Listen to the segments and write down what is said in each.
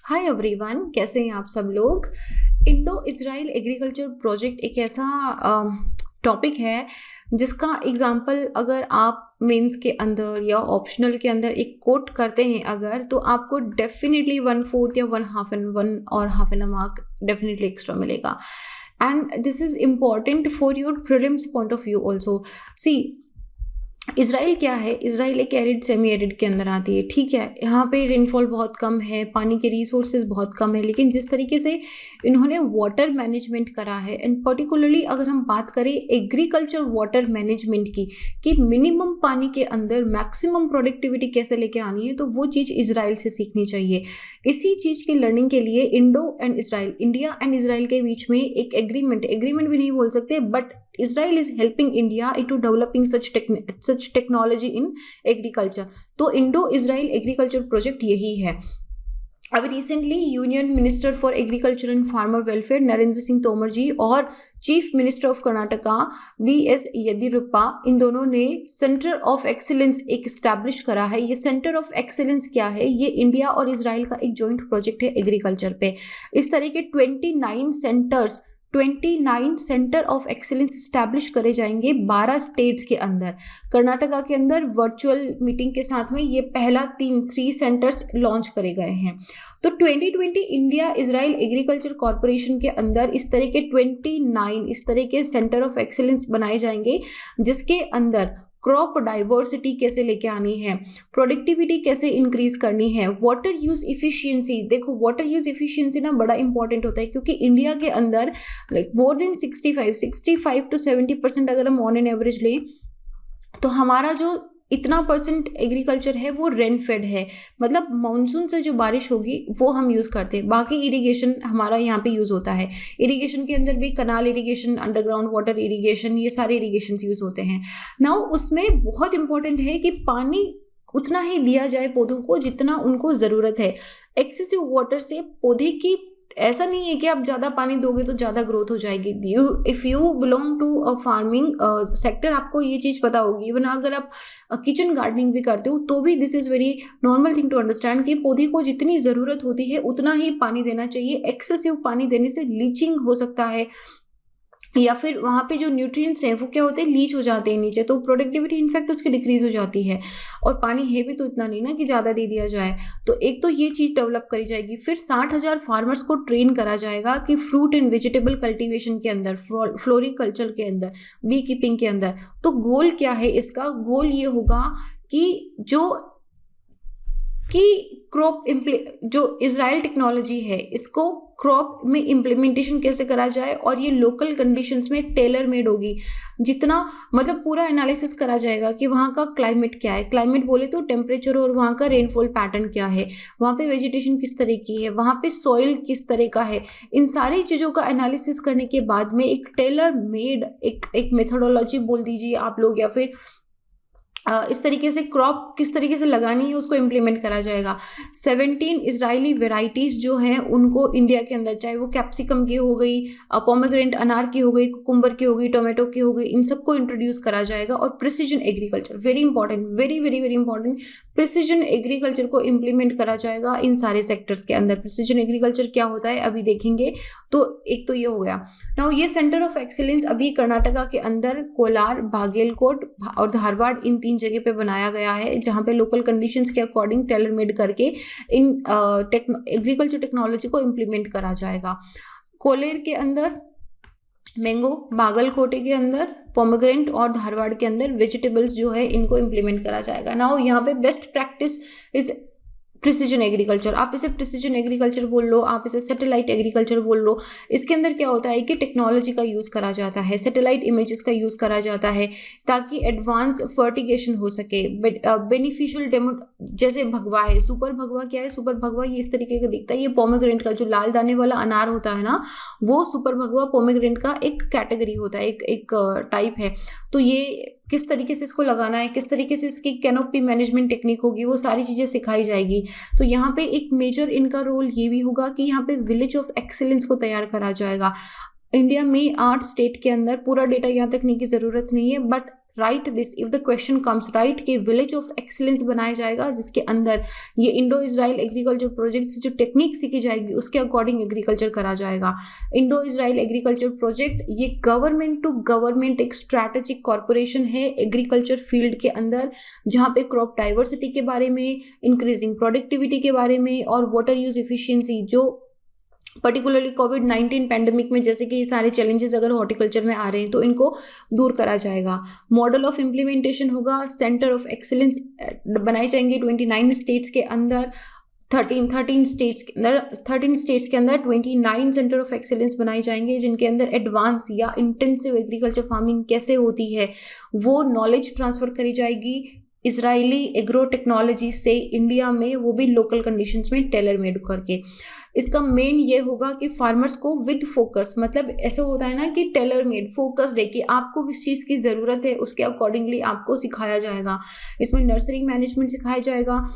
Hi everyone, कैसे हैं आप सब लोग। इंडो इजराइल एग्रीकल्चर प्रोजेक्ट एक ऐसा टॉपिक है जिसका एग्जांपल अगर आप मेंस के अंदर या ऑप्शनल के अंदर एक कोट करते हैं अगर, तो आपको डेफिनेटली 1/4 या 1 एन मार्क डेफिनेटली एक्स्ट्रा मिलेगा। And this is important for your prelims point of view also. See, Israel क्या है, इसराइल एक एरिड सेमी एरिड के अंदर आती है, ठीक है। यहाँ पे रेनफॉल बहुत कम है, पानी के रिसोर्सेज बहुत कम है, लेकिन जिस तरीके से इन्होंने वाटर मैनेजमेंट करा है, एंड पर्टिकुलरली अगर हम बात करें एग्रीकल्चर वाटर मैनेजमेंट की, कि मिनिमम पानी के अंदर मैक्सिमम प्रोडक्टिविटी कैसे लेके आनी है, तो वो चीज़ इसराइल से सीखनी चाहिए। इसी चीज़ की लर्निंग के लिए Indo and Israel, India and Israel के बीच में एक एग्रीमेंट भी नहीं बोल सकते, but Israel is helping India into developing such technology in agriculture। तो इंडो इसराइल एग्रीकल्चर प्रोजेक्ट यही है। अब recently union minister for agriculture and farmer welfare Narendra Singh Tomar ji और chief minister of Karnataka BS Yediyurappa, इन दोनों ने सेंटर ऑफ एक्सीलेंस एक स्टैब्लिश करा है। ये सेंटर ऑफ एक्सीलेंस क्या है? ये इंडिया और इसराइल का एक जॉइंट प्रोजेक्ट है एग्रीकल्चर पे। इस तरह के 29 सेंटर ऑफ एक्सीलेंस स्टैब्लिश करे जाएंगे 12 स्टेट्स के अंदर। कर्नाटका के अंदर वर्चुअल मीटिंग के साथ में ये पहला 3 सेंटर्स लॉन्च करे गए हैं। तो 2020 इंडिया इसराइल एग्रीकल्चर कॉरपोरेशन के अंदर इस तरह के 29 इस तरह के सेंटर ऑफ एक्सीलेंस बनाए जाएंगे, जिसके अंदर क्रॉप डाइवर्सिटी कैसे लेके आनी है, प्रोडक्टिविटी कैसे इंक्रीज करनी है, वाटर यूज इफिशियंसी। देखो, वाटर यूज इफिशियंसी ना बड़ा इंपॉर्टेंट होता है, क्योंकि इंडिया के अंदर लाइक मोर देन 65 to 70% अगर हम ऑन एन एवरेज लें, तो हमारा जो इतना परसेंट एग्रीकल्चर है वो रेन फेड है, मतलब मानसून से जो बारिश होगी वो हम यूज़ करते हैं। बाकी इरिगेशन हमारा यहाँ पे यूज़ होता है। इरिगेशन के अंदर भी कनाल इरिगेशन, अंडरग्राउंड वाटर इरिगेशन, ये सारे इरिगेशन यूज़ होते हैं। नाउ उसमें बहुत इंपॉर्टेंट है कि पानी उतना ही दिया जाए पौधों को जितना उनको ज़रूरत है। एक्सेसिव वाटर से पौधे की, ऐसा नहीं है कि आप ज़्यादा पानी दोगे तो ज़्यादा ग्रोथ हो जाएगी। If you belong to a farming sector, आपको ये चीज़ पता होगी। इवन अगर आप किचन गार्डनिंग भी करते हो तो भी this is very normal thing to understand कि पौधे को जितनी ज़रूरत होती है उतना ही पानी देना चाहिए। एक्सेसिव पानी देने से लीचिंग हो सकता है, या फिर वहाँ पे जो न्यूट्रिएंट्स हैं वो क्या होते हैं, लीच हो जाते हैं नीचे, तो प्रोडक्टिविटी इनफैक्ट उसकी डिक्रीज हो जाती है। और पानी है भी तो इतना नहीं ना कि ज़्यादा दे दिया जाए। तो एक तो ये चीज़ डेवलप करी जाएगी। फिर 60,000 फार्मर्स को ट्रेन करा जाएगा कि फ्रूट एंड वेजिटेबल कल्टीवेशन के अंदर, फ्लोरिकल्चर के अंदर, बी कीपिंग के अंदर। तो गोल क्या है इसका? गोल ये होगा कि जो इजराइल टेक्नोलॉजी है इसको क्रॉप में इम्प्लीमेंटेशन कैसे करा जाए, और ये लोकल कंडीशंस में टेलर मेड होगी। जितना मतलब पूरा एनालिसिस करा जाएगा कि वहाँ का क्लाइमेट क्या है, क्लाइमेट बोले तो टेम्परेचर, और वहाँ का रेनफॉल पैटर्न क्या है, वहाँ पे वेजिटेशन किस तरह की है, वहाँ पे सॉइल किस तरह का है। इन सारी चीज़ों का एनालिसिस करने के बाद में एक टेलर मेड एक मेथोडोलॉजी बोल दीजिए आप लोग, या फिर इस तरीके से क्रॉप किस तरीके से लगानी है उसको इम्प्लीमेंट करा जाएगा। 17 इजरायली वेराइटीज़ जो हैं उनको इंडिया के अंदर, चाहे वो कैप्सिकम की हो गई, पोमेग्रेनेट अनार की हो गई, कुकुम्बर की हो गई, टोमेटो की हो गई, इन सबको इंट्रोड्यूस करा जाएगा। और precision agriculture, very important, very very very important, precision agriculture को इम्प्लीमेंट करा जाएगा इन सारे सेक्टर्स के अंदर। प्रिसीजन एग्रीकल्चर क्या होता है अभी देखेंगे। तो एक तो ये हो गया। नाउ ये सेंटर ऑफ एक्सीलेंस अभी कर्नाटका के अंदर कोलार, बागेलकोट और धारवाड़, इन 3 जगह पे बनाया गया है, जहाँ पे लोकल कंडीशंस के अकॉर्डिंग टेलर मेड करके इन एग्रीकल्चर टेक्नोलॉजी को इम्प्लीमेंट करा जाएगा। कोलेर के अंदर मैंगो, बागलकोटे के अंदर पोमेग्रेनेट और धारवाड़ के अंदर वेजिटेबल्स जो है इनको इम्प्लीमेंट करा जाएगा। नाउ यहाँ पे best practice is precision agriculture. आप इसे प्रिसीजन एग्रीकल्चर बोल लो, आप इसे सैटेलाइट एग्रीकल्चर बोल लो। इसके अंदर क्या होता है कि टेक्नोलॉजी का यूज़ करा जाता है, सैटेलाइट इमेजेस का यूज़ करा जाता है, ताकि एडवांस फर्टिगेशन हो सके। बेनिफिशियल डेमो, जैसे भगवा है, सुपर भगवा क्या है? सुपर भगवा ये इस तरीके का दिखता है। ये पोमेग्रेनेट का जो लाल दाने वाला अनार होता है ना, वो सुपर भगवा पोमेग्रेनेट का एक कैटेगरी होता है, एक टाइप है। तो ये किस तरीके से इसको लगाना है, किस तरीके से इसकी कैनोपी मैनेजमेंट टेक्निक होगी, वो सारी चीज़ें सिखाई जाएगी। तो यहाँ पे एक मेजर इनका रोल ये भी होगा कि यहाँ पे विलेज ऑफ एक्सीलेंस को तैयार करा जाएगा। इंडिया में 8 स्टेट के अंदर, पूरा डेटा यहाँ तक नहीं की ज़रूरत नहीं है, but right this if the question comes, right कि विलेज ऑफ एक्सीलेंस बनाया जाएगा जिसके अंदर ये इंडो इजराइल एग्रीकल्चर प्रोजेक्ट से जो टेक्निक सीखी जाएगी उसके अकॉर्डिंग एग्रीकल्चर करा जाएगा। इंडो इजराइल एग्रीकल्चर प्रोजेक्ट ये गवर्नमेंट टू गवर्नमेंट एक स्ट्रैटेजिक कॉर्पोरेशन है एग्रीकल्चर फील्ड के अंदर, जहाँ पे क्रॉप डाइवर्सिटी के बारे में, इंक्रीजिंग प्रोडक्टिविटी के बारे में और वाटर यूज एफिशिएंसी, जो पर्टिकुलरली कोविड-19 पैंडेमिक में जैसे कि ये सारे चैलेंजेस अगर हॉर्टिकल्चर में आ रहे हैं तो इनको दूर करा जाएगा। मॉडल ऑफ इम्प्लीमेंटेशन होगा, सेंटर ऑफ एक्सीलेंस बनाए जाएंगे 29 स्टेट्स के अंदर, 13 स्टेट्स के अंदर 29 सेंटर ऑफ एक्सीलेंस बनाए जाएंगे जिनके अंदर एडवांस या इंटेंसिव एग्रीकल्चर फार्मिंग कैसे होती है वो नॉलेज ट्रांसफ़र करी जाएगी इजरायली एग्रो टेक्नोलॉजी से इंडिया में, वो भी लोकल कंडीशंस में टेलर मेड करके। इसका मेन ये होगा कि फार्मर्स को विद फोकस, मतलब ऐसा होता है ना कि टेलर मेड फोकस्ड है कि आपको किस चीज़ की ज़रूरत है उसके अकॉर्डिंगली आपको सिखाया जाएगा। इसमें नर्सरी मैनेजमेंट सिखाया जाएगा,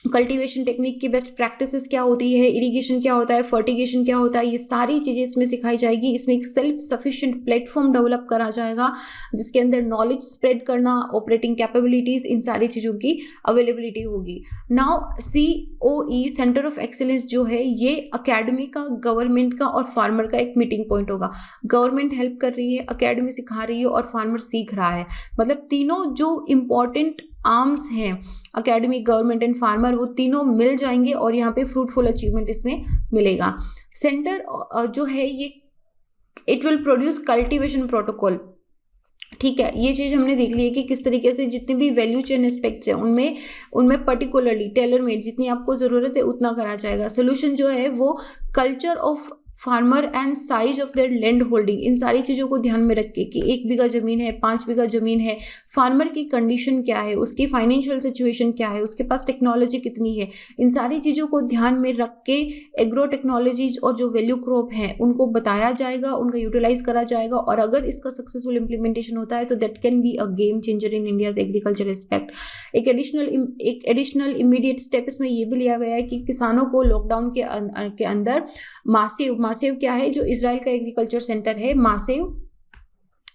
कल्टीवेशन टेक्निक की बेस्ट प्रैक्टिसेस क्या होती है, इरिगेशन क्या होता है, फर्टिगेशन क्या होता है, ये सारी चीज़ें इसमें सिखाई जाएगी। इसमें एक सेल्फ सफिशिएंट प्लेटफॉर्म डेवलप करा जाएगा जिसके अंदर नॉलेज स्प्रेड करना, ऑपरेटिंग कैपेबिलिटीज़, इन सारी चीज़ों की अवेलेबिलिटी होगी। Now COE centre of excellence जो है ये अकेडमी का, गवर्नमेंट का और फार्मर का एक मीटिंग पॉइंट होगा। गवर्नमेंट हेल्प कर रही है, अकेडमी सिखा रही है और फार्मर सीख रहा है, मतलब तीनों जो इम्पॉर्टेंट आर्म्स हैं अकेडमी, गवर्नमेंट एंड फार्मर, वो तीनों मिल जाएंगे और यहाँ पे फ्रूटफुल अचीवमेंट इसमें मिलेगा। सेंटर जो है ये it will produce cultivation protocol, ठीक है। ये चीज़ हमने देख ली है कि किस तरीके से जितनी भी वैल्यू चेन एस्पेक्ट्स हैं उनमें पर्टिकुलरली टेलर मेड जितनी आपको ज़रूरत है उतना करा जाएगा। सोल्यूशन जो है वो culture of farmer and size of their land holding, इन सारी चीज़ों को ध्यान में रख के कि 1 बीघा ज़मीन है, 5 बीघा ज़मीन है, फार्मर की कंडीशन क्या है, उसकी फाइनेंशियल सिचुएशन क्या है, उसके पास टेक्नोलॉजी कितनी है, इन सारी चीज़ों को ध्यान में रख के एग्रो टेक्नोलॉजीज और जो वैल्यू क्रॉप है उनको बताया जाएगा, उनका यूटिलाइज करा जाएगा। और अगर इसका सक्सेसफुल इम्प्लीमेंटेशन होता है तो that can be a game changer in India's agriculture aspect. एक एडिशनल इमीडिएट स्टेप इसमें ये भी लिया गया है कि किसानों को लॉकडाउन के अंदर मासेव क्या है, जो इजराइल का एग्रीकल्चर सेंटर है मासेव,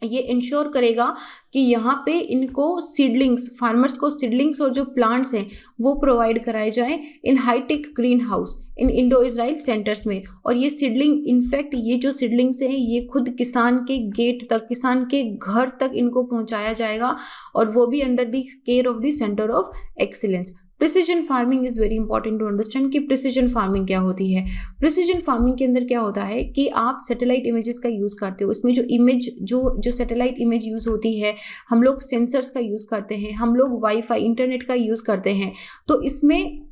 ये इंश्योर करेगा कि यहाँ पे इनको सीडलिंग्स, फार्मर्स को सीडलिंग्स और जो प्लांट्स हैं वो प्रोवाइड कराए जाएं इन हाईटेक ग्रीन हाउस इन इंडो इजराइल सेंटर्स में। और ये सीडलिंग, इनफैक्ट ये जो सीडलिंग्स हैं ये खुद किसान के गेट तक, किसान के घर तक इनको पहुँचाया जाएगा और वो भी under the care of the centre of excellence. Precision farming is very important to understand कि प्रिसीजन फार्मिंग क्या होती है। प्रिसीजन फार्मिंग के अंदर क्या होता है कि आप सैटेलाइट इमेजेस का यूज़ करते हो, इसमें जो इमेज जो सैटेलाइट इमेज यूज़ होती है, हम लोग सेंसर्स का यूज़ करते हैं, हम लोग वाईफाई इंटरनेट का यूज़ करते हैं, तो इसमें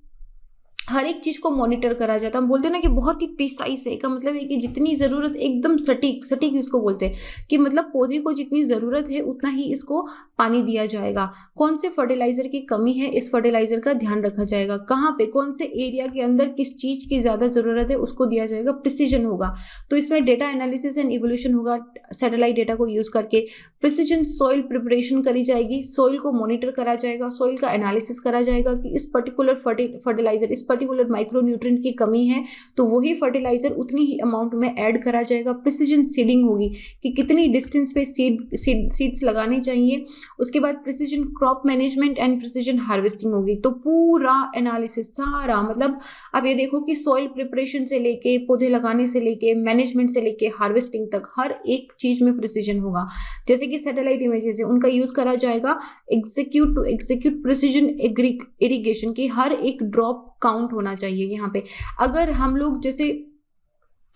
हर एक चीज़ को मॉनिटर करा जाता है। हम बोलते हैं ना कि बहुत ही प्रिसाइज है, का मतलब है कि जितनी ज़रूरत, एकदम सटीक इसको बोलते हैं कि मतलब पौधे को जितनी ज़रूरत है उतना ही इसको पानी दिया जाएगा। कौन से फर्टिलाइज़र की कमी है, इस फर्टिलाइज़र का ध्यान रखा जाएगा, कहाँ पे कौन से एरिया के अंदर किस चीज़ की ज़्यादा ज़रूरत है उसको दिया जाएगा, प्रिसीजन होगा। तो इसमें डेटा एनालिसिस एंड इवोल्यूशन होगा सैटेलाइट डेटा को यूज़ करके। प्रिसीजन सॉइल प्रिपरेशन करी जाएगी, सॉइल को मॉनिटर करा जाएगा, सॉइल का एनालिसिस करा जाएगा कि इस पर्टिकुलर फर्टिलाइज़र, इस पर्टिकुलर माइक्रोन्यूट्रिएंट की कमी है तो वही फर्टिलाइजर उतनी ही अमाउंट में ऐड करा जाएगा। प्रिसीजन सीडिंग होगी कि कितनी डिस्टेंस पे सीड्स लगाने चाहिए। उसके बाद precision crop management and precision harvesting होगी। तो पूरा एनालिसिस सारा, मतलब आप ये देखो कि सॉइल प्रिपरेशन से लेके, पौधे लगाने से लेके, मैनेजमेंट से लेके हार्वेस्टिंग तक हर एक चीज में प्रिसीजन होगा। जैसे कि सैटेलाइट इमेजेस है उनका यूज करा जाएगा एग्जीक्यूट प्रिसीजन इरिगेशन की, हर एक ड्रॉप काउंट होना चाहिए यहाँ पे। अगर हम लोग जैसे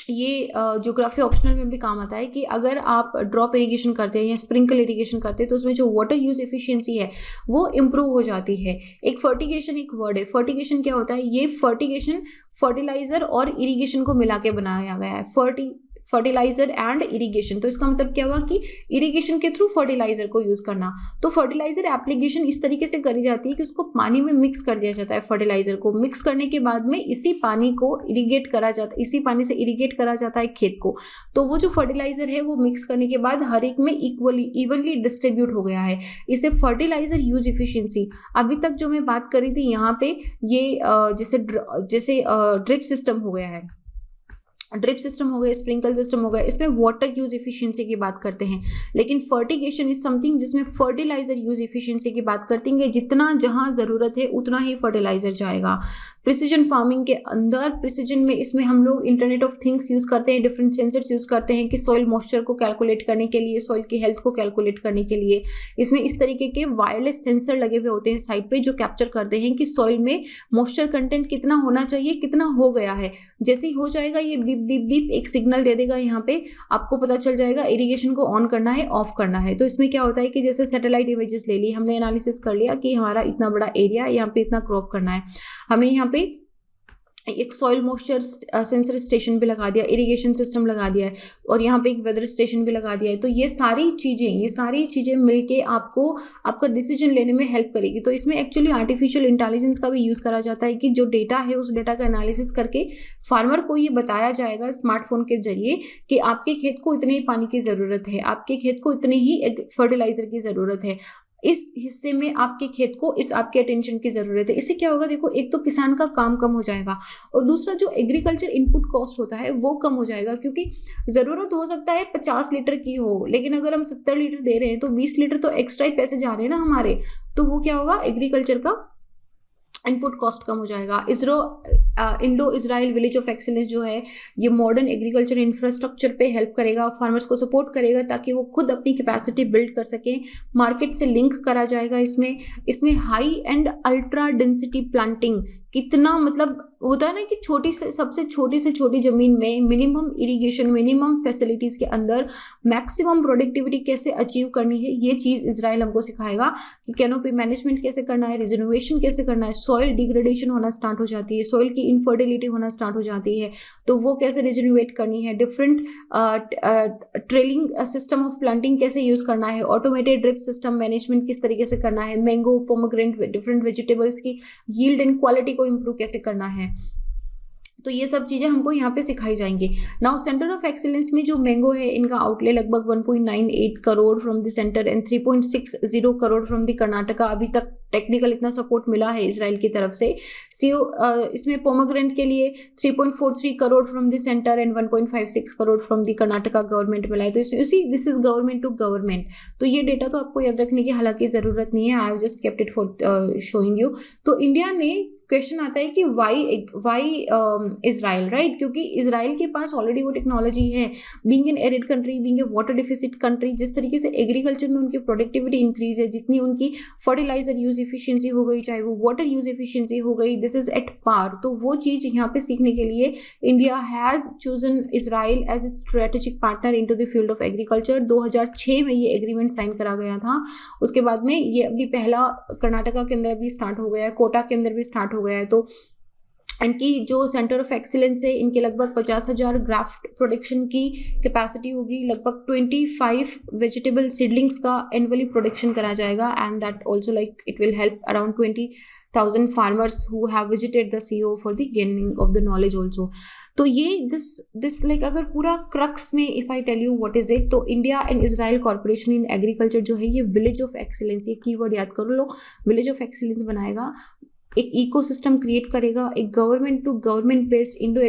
ये ज्योग्राफी ऑप्शनल में भी काम आता है कि अगर आप ड्रॉप इरिगेशन करते हैं या स्प्रिंकल इरिगेशन करते हैं तो उसमें जो वाटर यूज एफिशिएंसी है वो इम्प्रूव हो जाती है। एक फर्टिगेशन एक वर्ड है, फर्टिगेशन क्या होता है, ये फर्टिगेशन फर्टिलाइजर और इरिगेशन को मिला के बनाया गया है, फर्टिलाइजर एंड इरिगेशन। तो इसका मतलब क्या हुआ कि इरिगेशन के थ्रू फर्टिलाइजर को यूज करना। तो फर्टिलाइजर एप्लीकेशन इस तरीके से करी जाती है कि उसको पानी में मिक्स कर दिया जाता है। फर्टिलाइजर को मिक्स करने के बाद में इसी पानी को इरिगेट करा जाता है, इसी पानी से इरिगेट करा जाता है खेत को। तो वो जो फर्टिलाइजर है वो मिक्स करने के बाद हर एक में इवनली डिस्ट्रीब्यूट हो गया है। इसे फर्टिलाइजर यूज एफिशिएंसी, अभी तक जो मैं बात करी थी यहाँ पे ये जैसे ड्रिप सिस्टम हो गया है, ड्रिप सिस्टम हो गया, स्प्रिंकल सिस्टम हो गया, इसमें वाटर यूज एफिशिएंसी की बात करते हैं। लेकिन फर्टिगेशन इज समथिंग जिसमें फर्टिलाइजर यूज एफिशिएंसी की बात करते हैं, जितना जहां जरूरत है उतना ही फर्टिलाइजर जाएगा। प्रिसीजन फार्मिंग के अंदर, प्रिसीजन में इसमें हम लोग इंटरनेट ऑफ थिंग्स यूज करते हैं, डिफरेंट सेंसर्स यूज करते हैं कि सॉइल मॉइस्चर को कैलकुलेट करने के लिए, सॉइल की हेल्थ को कैलकुलेट करने के लिए इसमें इस तरीके के वायरलेस सेंसर लगे हुए होते हैं साइड पे, जो कैप्चर करते हैं कि सॉइल में मॉइस्चर कंटेंट कितना होना चाहिए, कितना हो गया है। जैसे ही हो जाएगा ये बीप बीप बीप एक सिग्नल दे देगा, यहाँ पे आपको पता चल जाएगा इरिगेशन को ऑन करना है, ऑफ करना है। तो इसमें क्या होता है कि जैसे सैटेलाइट इमेजेस ले ली हमने, एनालिसिस कर लिया कि हमारा इतना बड़ा एरिया, यहाँ पे इतना क्रॉप करना है, हमने यहाँ पे एक सॉइल मॉइस्चर सेंसर स्टेशन भी लगा दिया, इरिगेशन सिस्टम लगा दिया है, और यहाँ पे एक वेदर स्टेशन भी लगा दिया है। तो ये सारी चीज़ें मिलके आपको आपका डिसीजन लेने में हेल्प करेगी। तो इसमें एक्चुअली आर्टिफिशियल इंटेलिजेंस का भी यूज़ करा जाता है कि जो डेटा है उस डेटा का एनालिसिस करके फार्मर को ये बताया जाएगा स्मार्टफोन के जरिए कि आपके खेत को इतने ही पानी की ज़रूरत है, आपके खेत को इतने ही फर्टिलाइजर की ज़रूरत है, इस हिस्से में आपके खेत को इस आपके अटेंशन की जरूरत है। इससे क्या होगा, देखो, एक तो किसान का काम कम हो जाएगा, और दूसरा जो एग्रीकल्चर इनपुट कॉस्ट होता है वो कम हो जाएगा, क्योंकि ज़रूरत हो सकता है 50 लीटर की हो, लेकिन अगर हम 70 लीटर दे रहे हैं तो 20 लीटर तो एक्स्ट्रा ही पैसे जा रहे हैं ना हमारे। तो वो क्या होगा, एग्रीकल्चर का इनपुट कॉस्ट कम हो जाएगा। Indo Israel village of excellence जो है ये मॉडर्न एग्रीकल्चर इंफ्रास्ट्रक्चर पे हेल्प करेगा, फार्मर्स को सपोर्ट करेगा ताकि वो खुद अपनी कैपेसिटी बिल्ड कर सकें। मार्केट से लिंक करा जाएगा इसमें high and ultra density planting, कितना मतलब होता है ना कि सबसे छोटी से छोटी जमीन में मिनिमम इरिगेशन, मिनिमम फैसिलिटीज के अंदर मैक्सिमम प्रोडक्टिविटी कैसे अचीव करनी है, ये चीज़ इजराइल हमको सिखाएगा कि कैनोपी मैनेजमेंट कैसे करना है, रिजर्वेशन कैसे करना है, सॉइल डिग्रेडेशन होना स्टार्ट हो जाती है, सॉइल की इनफर्टिलिटी होना स्टार्ट हो जाती है, तो वो कैसे रिजर्वेट करनी है, different trailing system of planting कैसे यूज़ करना है, ऑटोमेटेड ड्रिप सिस्टम मैनेजमेंट किस तरीके से करना है, मैंगो, पोमोग्रेनेट, डिफरेंट वेजिटेबल्स की यील्ड एंड क्वालिटी को इम्प्रूव कैसे करना है। तो ये सब चीज़ें हमको यहाँ पे सिखाई जाएंगी। नाउ सेंटर ऑफ एक्सीलेंस में जो मैंगो है, इनका आउटले लगभग 1.98 crore from the centre and 3.60 crore from the Karnataka. अभी तक टेक्निकल इतना सपोर्ट मिला है इजराइल की तरफ से। इसमें पोमोग्रेनेट के लिए 3.43 crore from the centre and 1.56 crore from the Karnataka government मिला है। तो this is government to government. तो ये डेटा तो आपको याद रखने की हालांकि ज़रूरत नहीं है, I have just kept it for showing you. तो इंडिया ने क्वेश्चन आता है कि वाई इजराइल, राइट, क्योंकि इजराइल के पास ऑलरेडी वो टेक्नोलॉजी है, being an arid country, being a water deficit country. जिस तरीके से एग्रीकल्चर में उनकी प्रोडक्टिविटी इंक्रीज है, जितनी उनकी फर्टिलाइजर यूज एफिशिएंसी हो गई, चाहे वो वाटर यूज एफिशिएंसी हो गई, दिस इज एट पार। तो वो चीज़ यहाँ पे सीखने के लिए India has chosen Israel as a strategic partner into the field of agriculture. 2006 में ये एग्रीमेंट साइन करा गया था। उसके बाद में ये अभी पहला कर्नाटका के अंदर भी स्टार्ट हो गया है, कोटा के अंदर भी स्टार्ट हो गया है। तो इनकी जो सेंटर ऑफ एक्सीलेंस है, इनके लगभग 50,000 ग्राफ्ट प्रोडक्शन की कैपेसिटी होगी, लगभग 25 वेजिटेबल सीडलिंग्स का एनुअली प्रोडक्शन करा जाएगा, and that also like it will help around 20,000 farmers who have visited the CO for the gaining of the knowledge also. तो ये दिस लाइक अगर पूरा क्रक्स में if I tell you what is it, तो India and Israel corporation in agriculture जो है ये village of excellence, ये कीवर्ड याद कर लो, विलेज ऑफ एक्सीलेंस बनाएगा, एक इकोसिस्टम क्रिएट करेगा, एक government to government based Indo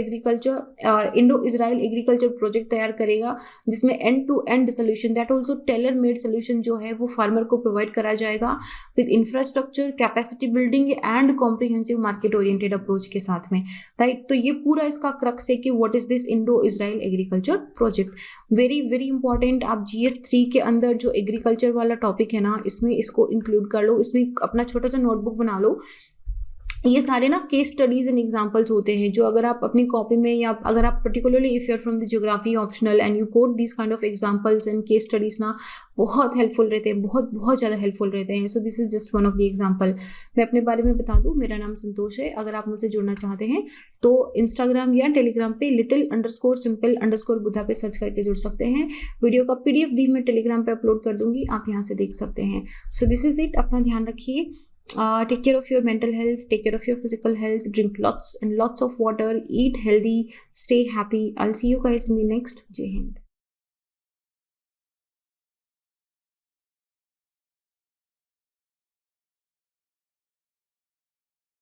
Israel agriculture project तैयार करेगा, जिसमें end to end solution, that also tailor made solution जो है वो फार्मर को प्रोवाइड करा जाएगा with infrastructure, capacity building and comprehensive market oriented approach के साथ में, राइट। तो ये पूरा इसका क्रक्स है कि what is this Indo Israel agriculture project. Very very important, आप GS3 के अंदर जो एग्रीकल्चर वाला टॉपिक है ना, इसमें इसको इंक्लूड कर लो, इसमें अपना छोटा सा नोटबुक बना लो। ये सारे ना केस स्टडीज एंड एग्जांपल्स होते हैं जो अगर आप अपनी कॉपी में, या अगर आप particularly if you are from the geography optional and you quote this kind of examples and case studies ना, बहुत हेल्पफुल रहते हैं, बहुत बहुत ज़्यादा हेल्पफुल रहते हैं। So this is just one of the example. मैं अपने बारे में बता दूं, मेरा नाम संतोष है। अगर आप मुझसे जुड़ना चाहते हैं तो इंस्टाग्राम या टेलीग्राम पे little_simple_बुधा पे सर्च करके जुड़ सकते हैं। वीडियो का PDF भी मैं टेलीग्राम पे अपलोड कर दूंगी, आप यहाँ से देख सकते हैं। So this is it. अपना ध्यान रखिए, take care of your mental health, take care of your physical health, drink lots and lots of water, eat healthy, stay happy. I'll see you guys in the next. Jai Hind.